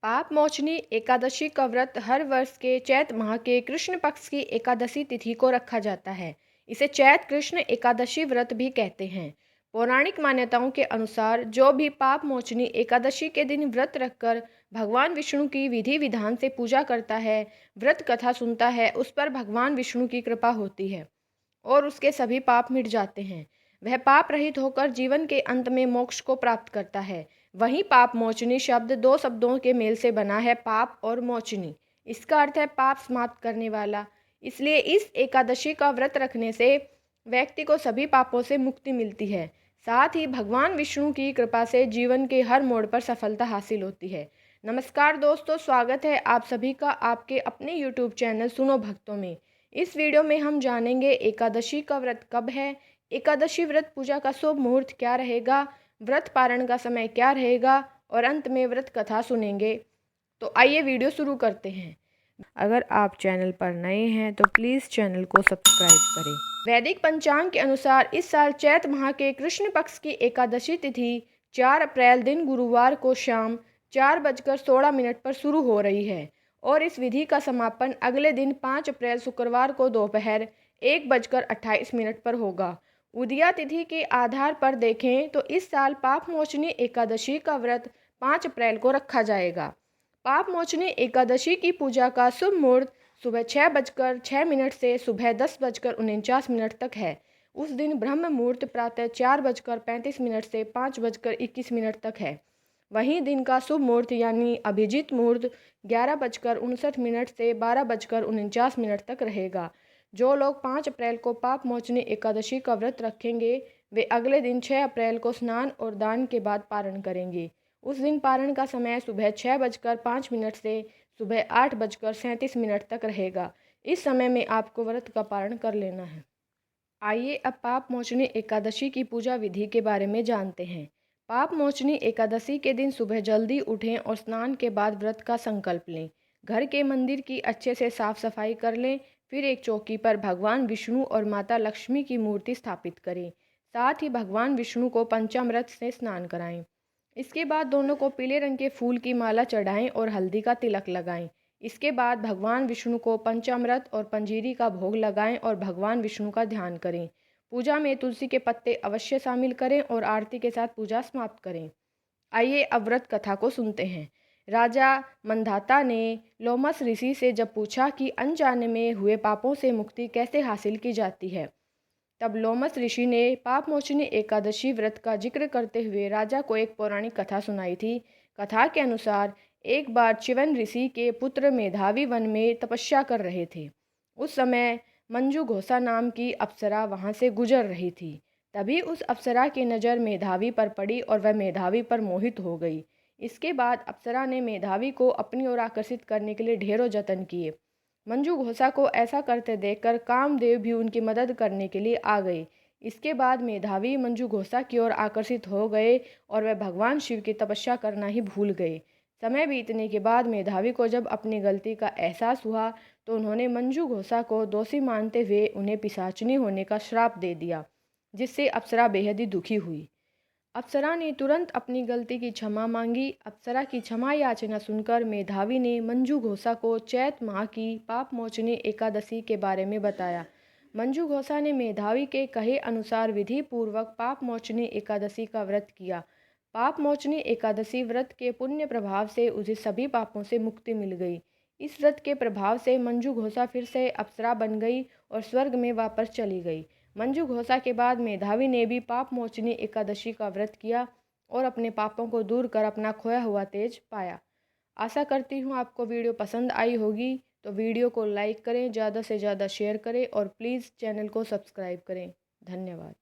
पाप मोचनी एकादशी का व्रत हर वर्ष के चैत माह के कृष्ण पक्ष की एकादशी तिथि को रखा जाता है। इसे चैत कृष्ण एकादशी व्रत भी कहते हैं। पौराणिक मान्यताओं के अनुसार जो भी पाप मोचनी एकादशी के दिन व्रत रखकर भगवान विष्णु की विधि विधान से पूजा करता है, व्रत कथा सुनता है, उस पर भगवान विष्णु की कृपा होती है और उसके सभी पाप मिट जाते हैं। वह पाप रहित होकर जीवन के अंत में मोक्ष को प्राप्त करता है। वहीं पाप मोचनी शब्द दो शब्दों के मेल से बना है, पाप और मोचनी। इसका अर्थ है पाप समाप्त करने वाला। इसलिए इस एकादशी का व्रत रखने से व्यक्ति को सभी पापों से मुक्ति मिलती है। साथ ही भगवान विष्णु की कृपा से जीवन के हर मोड़ पर सफलता हासिल होती है। नमस्कार दोस्तों, स्वागत है आप सभी का आपके अपने यूट्यूब चैनल सुनो भक्तों में। इस वीडियो में हम जानेंगे एकादशी का व्रत कब है, एकादशी व्रत पूजा का शुभ मुहूर्त क्या रहेगा, व्रत पारण का समय क्या रहेगा और अंत में व्रत कथा सुनेंगे। तो आइए वीडियो शुरू करते हैं। अगर आप चैनल पर नए हैं तो प्लीज़ चैनल को सब्सक्राइब करें। वैदिक पंचांग के अनुसार इस साल चैत माह के कृष्ण पक्ष की एकादशी तिथि 4 अप्रैल दिन गुरुवार को शाम 4:16 पर शुरू हो रही है और इस विधि का समापन अगले दिन 5 अप्रैल शुक्रवार को दोपहर 1:28 पर होगा। उदया तिथि के आधार पर देखें तो इस साल पाप मोचनी एकादशी का व्रत 5 अप्रैल को रखा जाएगा। पाप मोचनी एकादशी की पूजा का शुभ मुहूर्त सुबह 6:06 से सुबह 10:49 तक है। उस दिन ब्रह्म मुहूर्त प्रातः 4:35 से 5:21 तक है। वहीं दिन का शुभ मुहूर्त यानी अभिजीत मुहूर्त 11:59 से 12:49 तक रहेगा। जो लोग 5 अप्रैल को पाप मोचनी एकादशी का व्रत रखेंगे वे अगले दिन 6 अप्रैल को स्नान और दान के बाद पारण करेंगे। उस दिन पारण का समय सुबह 6:05 से सुबह 8:37 तक रहेगा। इस समय में आपको व्रत का पारण कर लेना है। आइए अब पाप मोचनी एकादशी की पूजा विधि के बारे में जानते हैं। पाप मोचनी एकादशी के दिन सुबह जल्दी उठें और स्नान के बाद व्रत का संकल्प लें। घर के मंदिर की अच्छे से साफ सफाई कर लें। फिर एक चौकी पर भगवान विष्णु और माता लक्ष्मी की मूर्ति स्थापित करें। साथ ही भगवान विष्णु को पंचामृत से स्नान कराएं। इसके बाद दोनों को पीले रंग के फूल की माला चढ़ाएं और हल्दी का तिलक लगाएं। इसके बाद भगवान विष्णु को पंचामृत और पंजीरी का भोग लगाएं और भगवान विष्णु का ध्यान करें। पूजा में तुलसी के पत्ते अवश्य शामिल करें और आरती के साथ पूजा समाप्त करें। आइए अब व्रत कथा को सुनते हैं। राजा मंधाता ने लोमस ऋषि से जब पूछा कि अनजाने में हुए पापों से मुक्ति कैसे हासिल की जाती है, तब लोमस ऋषि ने पाप मोचनी एकादशी व्रत का जिक्र करते हुए राजा को एक पौराणिक कथा सुनाई थी। कथा के अनुसार एक बार च्यवन ऋषि के पुत्र मेधावी वन में तपस्या कर रहे थे। उस समय मंजू घोषा नाम की अप्सरा वहां से गुजर रही थी। तभी उस अप्सरा की नज़र मेधावी पर पड़ी और वह मेधावी पर मोहित हो गई। इसके बाद अप्सरा ने मेधावी को अपनी ओर आकर्षित करने के लिए ढेरों जतन किए। मंजू घोषा को ऐसा करते देखकर कामदेव भी उनकी मदद करने के लिए आ गए। इसके बाद मेधावी मंजू घोषा की ओर आकर्षित हो गए और वह भगवान शिव की तपस्या करना ही भूल गए। समय बीतने के बाद मेधावी को जब अपनी गलती का एहसास हुआ तो उन्होंने मंजू घोषा को दोषी मानते हुए उन्हें पिशाचिनी होने का श्राप दे दिया, जिससे अप्सरा बेहद ही दुखी हुई। अप्सरा ने तुरंत अपनी गलती की क्षमा मांगी। अप्सरा की क्षमा याचना सुनकर मेधावी ने मंजू घोषा को चैत माह की पाप मोचनी एकादशी के बारे में बताया। मंजू घोषा ने मेधावी के कहे अनुसार विधि पूर्वक पाप मोचनी एकादशी का व्रत किया। पाप मोचनी एकादशी व्रत के पुण्य प्रभाव से उसे सभी पापों से मुक्ति मिल गई। इस व्रत के प्रभाव से मंजू घोषा फिर से अप्सरा बन गई और स्वर्ग में वापस चली गई। मंजू घोषा के बाद मेधावी ने भी पाप मोचनी एकादशी का व्रत किया और अपने पापों को दूर कर अपना खोया हुआ तेज पाया। आशा करती हूँ आपको वीडियो पसंद आई होगी, तो वीडियो को लाइक करें, ज़्यादा से ज़्यादा शेयर करें और प्लीज़ चैनल को सब्सक्राइब करें। धन्यवाद।